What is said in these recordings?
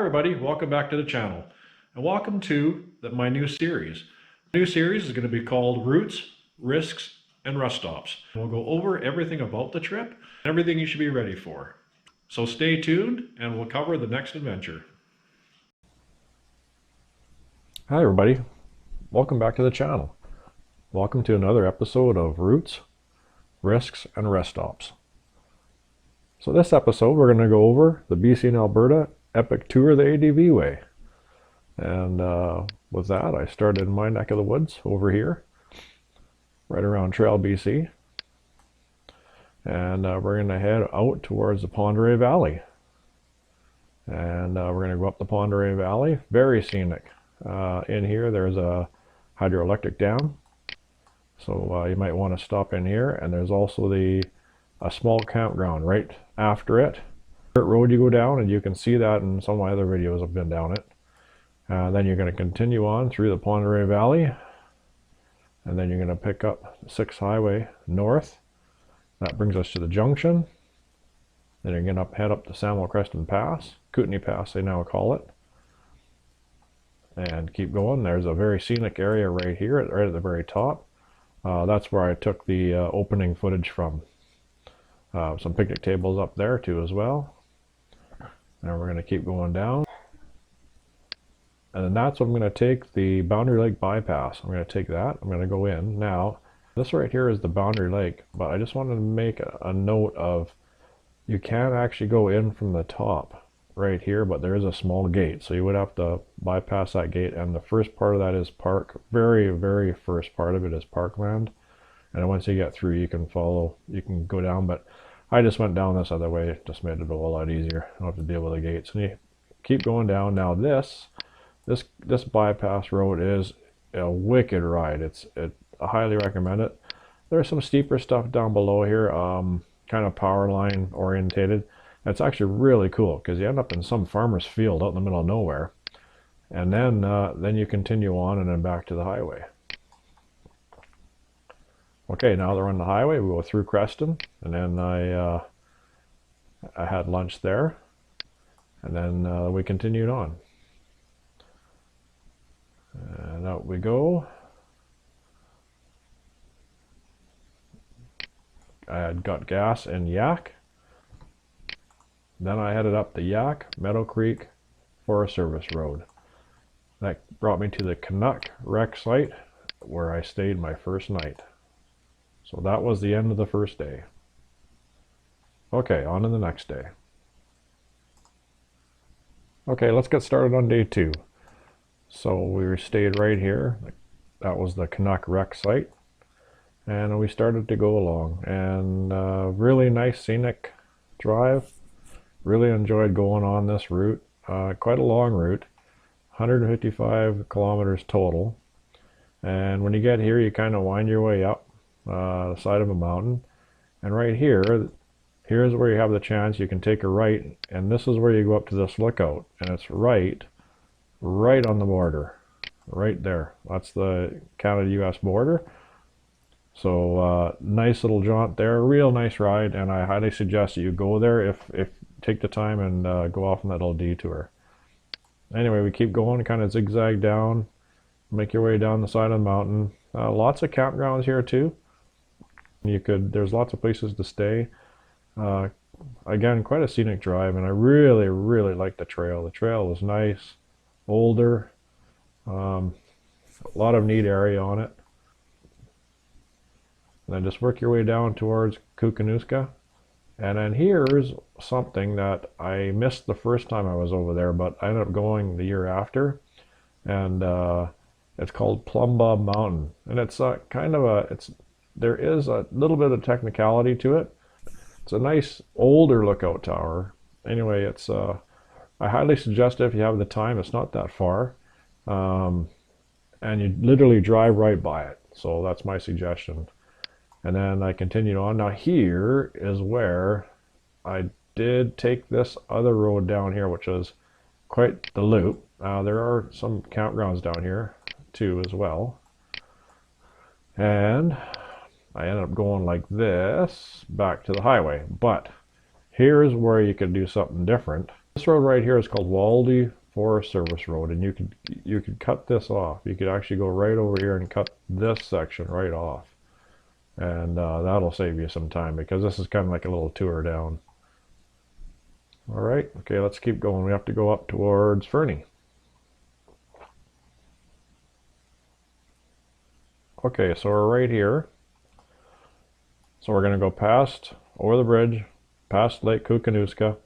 everybody, welcome back to the channel and welcome to my new series. The new series is going to be called Routes, Risks, and Rest Stops. We'll go over everything about the trip, everything you should be ready for. So stay tuned and we'll cover the next adventure. Hi everybody, welcome back to the channel. Welcome to another episode of Routes, Risks, and Rest Stops. So this episode we're going to go over the BC and Alberta Epic Tour the ADV way. And with that I started in my neck of the woods over here, right around Trail BC. And we're going to head out towards the Ponderay Valley. And we're going to go up the Ponderay Valley, very scenic. In here there's a hydroelectric dam, so you might want to stop in here, and there's also a small campground right after it. Dirt road you go down, and you can see that in some of my other videos I've been down it. Then you're going to continue on through the Ponderay Valley, and then you're going to pick up 6 Highway north. That brings us to the junction. Then you're going to head up to Samuel Creston Pass, Kootenay Pass they now call it, and keep going. There's a very scenic area right here, right at the very top. That's where I took the opening footage from. Some picnic tables up there too as well. And we're going to keep going down. And then that's what I'm going to take, the Boundary Lake bypass. I'm going to take that. I'm going to go in. Now, this right here is the Boundary Lake, but I just wanted to make a note of you can actually go in from the top right here, but there is a small gate, so you would have to bypass that gate, and the first part of that is park. very first part of it is parkland, and once you get through you can follow, you can go down, but I just went down this other way. It just made it a whole lot easier. I don't have to deal with the gates, and you keep going down. Now this bypass road is a wicked ride. I highly recommend it. There's some steeper stuff down below here, kind of power line orientated. It's actually really cool because you end up in some farmer's field out in the middle of nowhere, and then you continue on and then back to the highway. Okay, now they're on the highway. We go through Creston, and then I had lunch there, and then we continued on. And out we go. I had got gas in Yak. Then I headed up the Yak Meadow Creek Forest Service Road. That brought me to the Canuck wreck site where I stayed my first night. So that was the end of the first day. Okay, on to the next day. Okay, let's get started on day 2. So we stayed right here. That was the Canuck wreck site. And we started to go along. And really nice scenic drive. Really enjoyed going on this route. Quite a long route. 155 kilometers total. And when you get here, you kind of wind your way up the side of a mountain. And right here's where you have the chance you can take a right, and this is where you go up to this lookout, and it's right on the border, right there. That's the Canada-US border. So nice little jaunt there, real nice ride, and I highly suggest that you go there if take the time and go off on that little detour. Anyway, we keep going, kind of zigzag down, make your way down the side of the mountain. Lots of campgrounds here too. There's lots of places to stay. Again, quite a scenic drive, and I really liked the trail. The trail was nice, older, a lot of neat area on it. And then just work your way down towards Kookanuska. And then here's something that I missed the first time I was over there, but I ended up going the year after. And it's called Plum Bob Mountain. And it's there is a little bit of technicality to it. It's a nice older lookout tower. Anyway, I highly suggest it if you have the time. It's not that far. And you literally drive right by it. So that's my suggestion. And then I continued on. Now here is where I did take this other road down here, which is quite the loop. There are some campgrounds down here too as well. And I ended up going like this back to the highway. But here's where you could do something different. This road right here is called Forest Service road, and you could cut this off. You could actually go right over here and cut this section right off, and that'll save you some time because this is kind of like a little tour down. All right, okay, let's keep going. We have to go up towards Fernie. Okay, so we're right here. So we're going to go past, over the bridge, past Lake Kookanuska,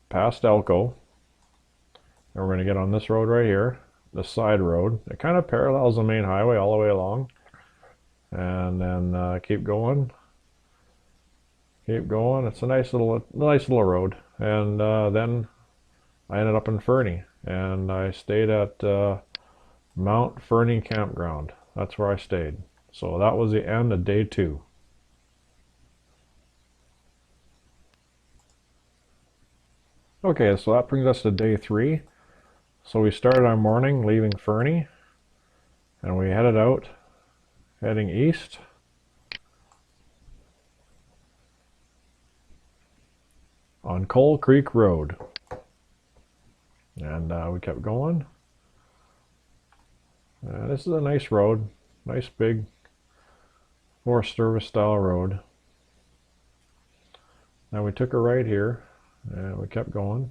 past Elko, and we're going to get on this road right here, the side road. It kind of parallels the main highway all the way along, and then keep going. Keep going. It's a nice little road, and then I ended up in Fernie, and I stayed at Mount Fernie Campground. That's where I stayed. So that was the end of day 2. Okay, so that brings us to day 3. So we started our morning leaving Fernie, and we headed out, heading east. On Coal Creek Road. And we kept going. This is a nice road, nice big Forest Service style road. Now we took a right here, and we kept going.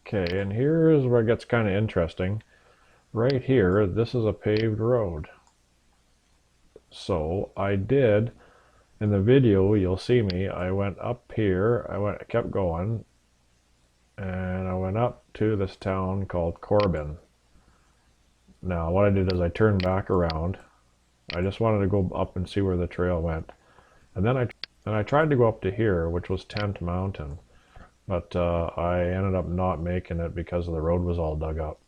Okay, and here's where it gets kind of interesting. Right here, this is a paved road. So I did, in the video, you'll see me, I went up here, I kept going, and I went up to this town called Corbin. Now what I did is I turned back around. I just wanted to go up and see where the trail went. And then I tried to go up to here, which was Tent Mountain, but I ended up not making it because the road was all dug up.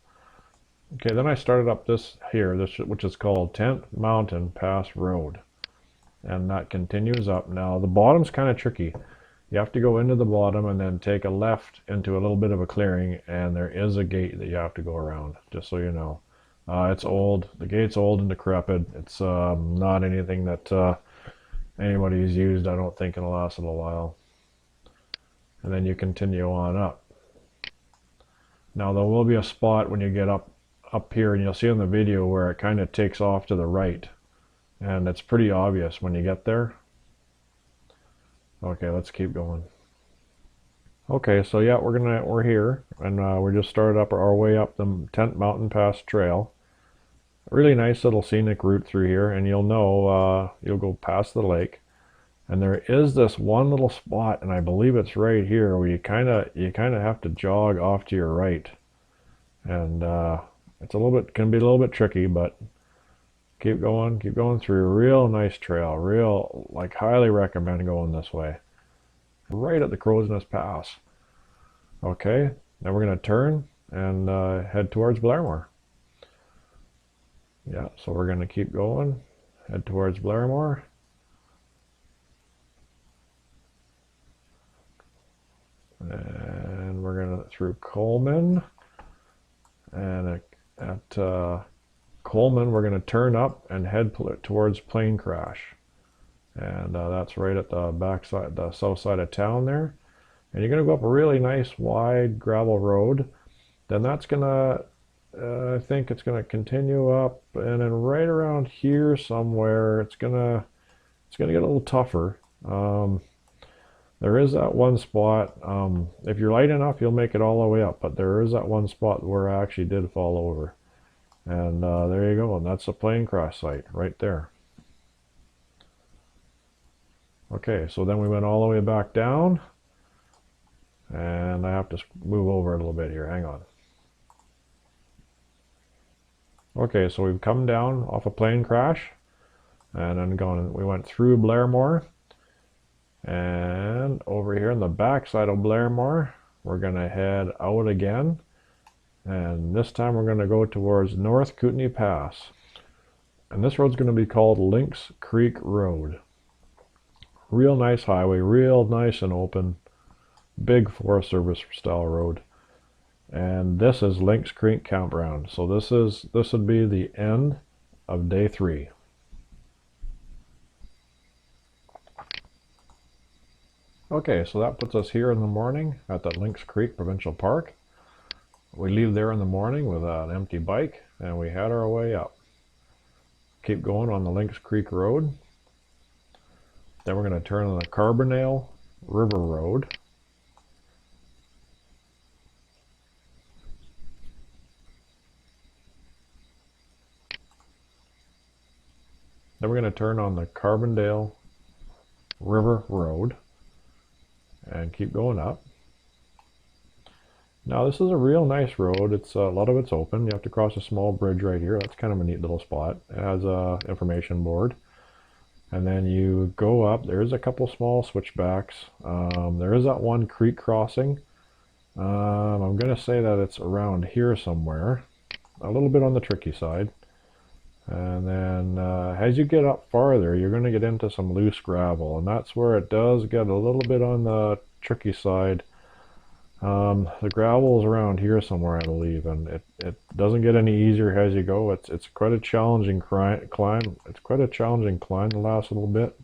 Okay, then I started up this here, which is called Tent Mountain Pass Road, and that continues up. Now the bottom's kind of tricky. You have to go into the bottom and then take a left into a little bit of a clearing, and there is a gate that you have to go around, just so you know. It's old. The gate's old and decrepit. It's not anything that anybody's used, I don't think, in the last little while. And then you continue on up. Now there will be a spot when you get up here, and you'll see in the video where it kind of takes off to the right, and it's pretty obvious when you get there. Okay, let's keep going. Okay, so yeah, we're here, and we just started up our way up the Tent Mountain Pass Trail. Really nice little scenic route through here, and you'll know you'll go past the lake, and there is this one little spot, and I believe it's right here, where you kind of have to jog off to your right, and it's can be a little bit tricky, but keep going through. Real nice trail, like highly recommend going this way. Right at the Crow's Nest Pass. Okay, now we're going to turn and head towards Blairmore. Yeah, so we're going to keep going, head towards Blairmore. And we're going to through Coleman, and at Coleman we're going to turn up and head towards Plane Crash, and that's right at the backside, the south side of town there. And you're going to go up a really nice wide gravel road. Then that's going to I think it's going to continue up, and then right around here somewhere it's going to get a little tougher. There is that one spot, if you're light enough you'll make it all the way up, but there is that one spot where I actually did fall over, and there you go, and that's the plane crash site right there. Okay, so then we went all the way back down, and I have to move over a little bit here, hang on. Okay, so we've come down off a plane crash, and then we went through Blairmore, and over here on the back side of Blairmore we're going to head out again, and this time we're going to go towards North Kootenai Pass, and this road's going to be called Lynx Creek Road. Real nice highway, real nice and open, big Forest Service style road. And this is Lynx Creek Campground. So this would be the end of day 3. Okay, so that puts us here in the morning at the Lynx Creek Provincial Park. We leave there in the morning with an empty bike and we head our way up. Keep going on the Lynx Creek Road. Then we're going to turn on the Carbondale River Road. Then we're going to turn on the Carbondale River Road and keep going up. Now this is a real nice road. It's a lot of it's open. You have to cross a small bridge right here. That's kind of a neat little spot. It has a information board. And then you go up. There's a couple small switchbacks. There is that one creek crossing. I'm going to say that it's around here somewhere. A little bit on the tricky side. And then as you get up farther, you're going to get into some loose gravel. And that's where it does get a little bit on the tricky side. The gravel is around here somewhere, I believe, and it doesn't get any easier as you go. It's quite a challenging climb. It's quite a challenging climb the last little bit.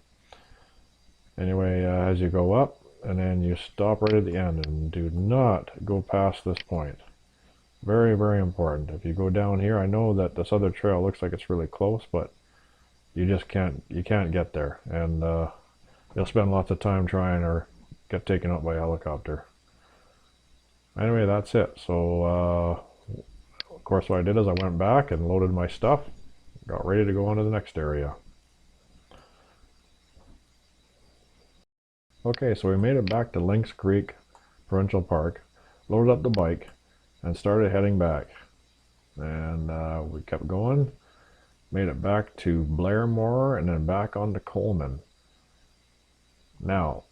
Anyway, as you go up, and then you stop right at the end, and do not go past this point. Very, very important. If you go down here, I know that this other trail looks like it's really close, but you just can't get there, and you'll spend lots of time trying or get taken up by a helicopter. Anyway, that's it. So, of course, what I did is I went back and loaded my stuff, got ready to go on to the next area. Okay, so we made it back to Lynx Creek Provincial Park, loaded up the bike, and started heading back. And we kept going, made it back to Blairmore, and then back on to Coleman. Now,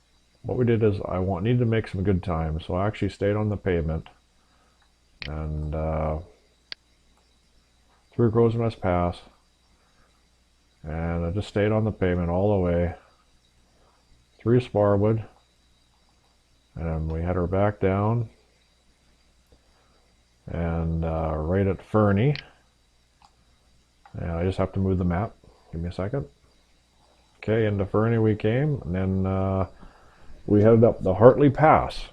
what we did is needed to make some good time, so I actually stayed on the pavement and through Crowsnest Pass, and I just stayed on the pavement all the way through Sparwood, and we had her back down and right at Fernie, and I just have to move the map. Give me a second. Okay, into Fernie we came, and then we headed up the Hartley Pass.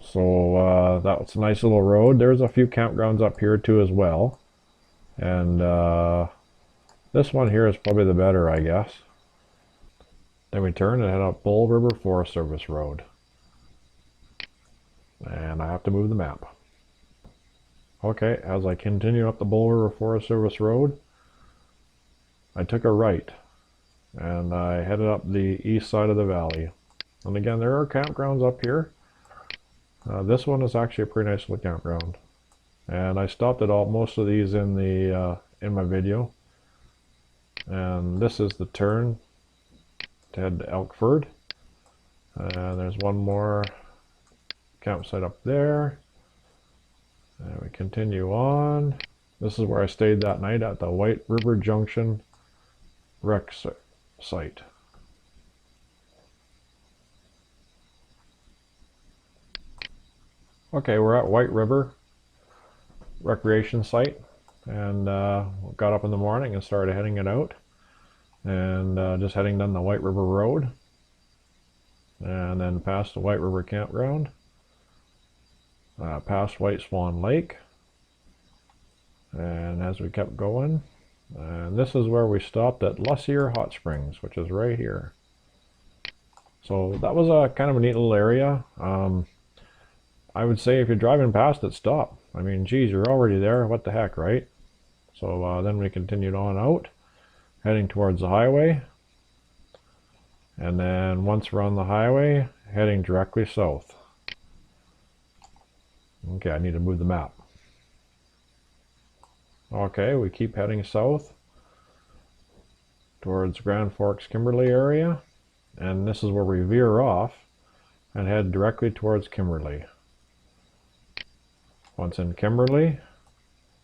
So that was a nice little road. There's a few campgrounds up here too as well. And this one here is probably the better, I guess. Then we turn and head up Bull River Forest Service Road. And I have to move the map. Okay, as I continue up the Bull River Forest Service Road, I took a right. And I headed up the east side of the valley. And again, there are campgrounds up here. This one is actually a pretty nice little campground. And I stopped at most of these in my video. And this is the turn to head to Elkford. And there's one more campsite up there. And we continue on. This is where I stayed that night at the White River Junction wreck site. Okay, we're at White River Recreation Site, and got up in the morning and started heading it out, and just heading down the White River Road, and then past the White River Campground, past White Swan Lake, and as we kept going, and this is where we stopped at Lussier Hot Springs, which is right here. So that was a kind of a neat little area. I would say if you're driving past it, stop. I mean, geez, you're already there. What the heck, right? So then we continued on out, heading towards the highway. And then once we're on the highway, heading directly south. Okay, I need to move the map. Okay, we keep heading south towards Grand Forks, Kimberley area. And this is where we veer off and head directly towards Kimberley. Once in Kimberley,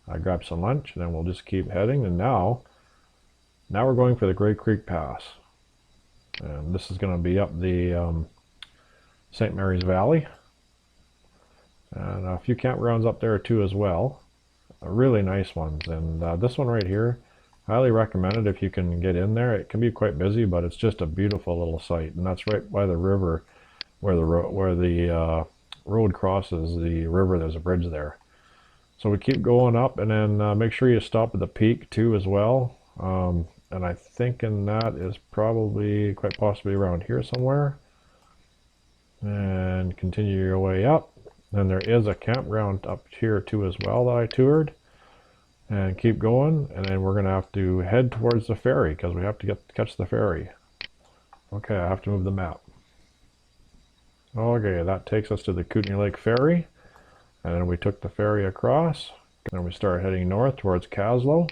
I grab some lunch, and then we'll just keep heading. And now we're going for the Great Creek Pass. And this is going to be up the St. Mary's Valley. And a few campgrounds up there too as well. Really nice ones. And this one right here, highly recommended if you can get in there. It can be quite busy, but it's just a beautiful little site. And that's right by the river. where the road crosses the river. There's a bridge there. So we keep going up, and then make sure you stop at the peak too as well. And I think that is probably quite possibly around here somewhere. And continue your way up. Then there is a campground up here too as well that I toured. And keep going, and then we're going to have to head towards the ferry because we have to catch the ferry. Okay, I have to move the map. Okay, that takes us to the Kootenay Lake Ferry. And then we took the ferry across. Then we started heading north towards Caslow,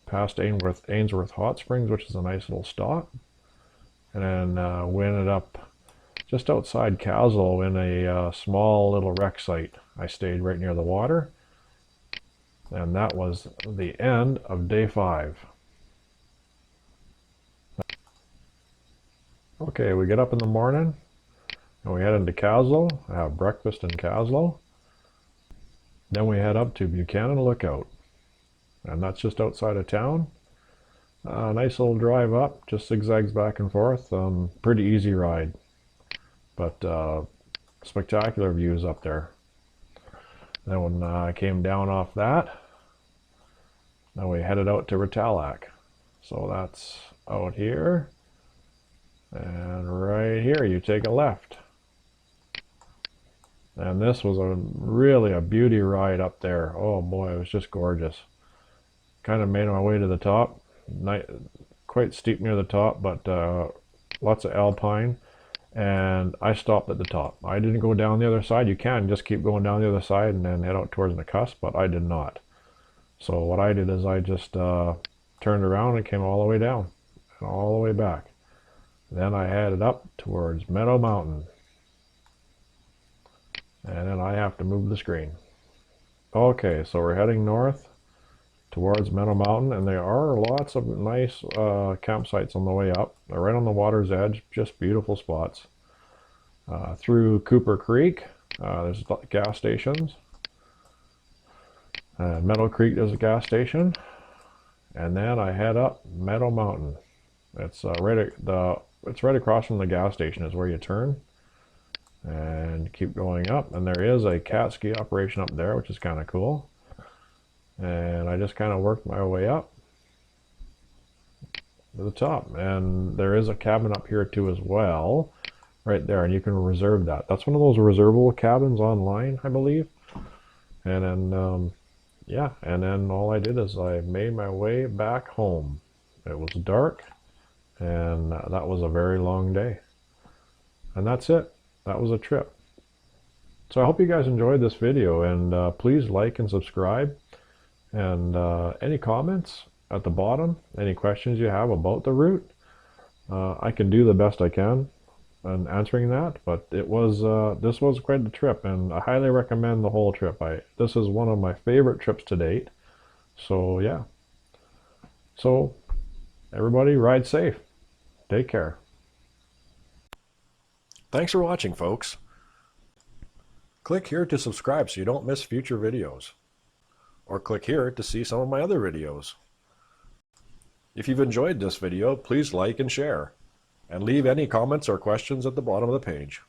past Ainsworth Hot Springs, which is a nice little stop. And then we ended up just outside Caslow in a small little wreck site. I stayed right near the water. And that was the end of day 5. Okay, we get up in the morning and we head into Caslow, have breakfast in Caslow. Then we head up to Buchanan Lookout, and that's just outside of town. Nice little drive up, just zigzags back and forth. Pretty easy ride, but spectacular views up there. Then when I came down off that, then we headed out to Ritalac. So that's out here. And right here you take a left. And this was really a beauty ride up there. Oh boy, it was just gorgeous. Kind of made my way to the top. Quite steep near the top, but lots of alpine. And I stopped at the top. I didn't go down the other side. You can just keep going down the other side and then head out towards the cusp, but I did not. So what I did is I just turned around and came all the way down and all the way back. Then I headed up towards Meadow Mountain. And then I have to move the screen. Okay, so we're heading north towards Meadow Mountain, and there are lots of nice campsites on the way up. They're right on the water's edge, just beautiful spots. Through Cooper Creek, there's gas stations. Meadow Creek, there's a gas station. And then I head up Meadow Mountain. It's right across from the gas station is where you turn. And keep going up, and there is a cat ski operation up there, which is kind of cool. And I just kind of worked my way up to the top, and there is a cabin up here too as well, right there, and you can reserve that. That's one of those reservable cabins online, I believe. And then yeah, and then all I did is I made my way back home. It was dark, and that was a very long day, and that's it. That was a trip. So I hope you guys enjoyed this video, and please like and subscribe. And any comments at the bottom, any questions you have about the route, I can do the best I can in answering that. But this was quite a trip, and I highly recommend the whole trip. This is one of my favorite trips to date. So yeah. So everybody ride safe. Take care. Thanks for watching, folks. Click here to subscribe so you don't miss future videos. Or click here to see some of my other videos. If you've enjoyed this video, please like and share. And leave any comments or questions at the bottom of the page.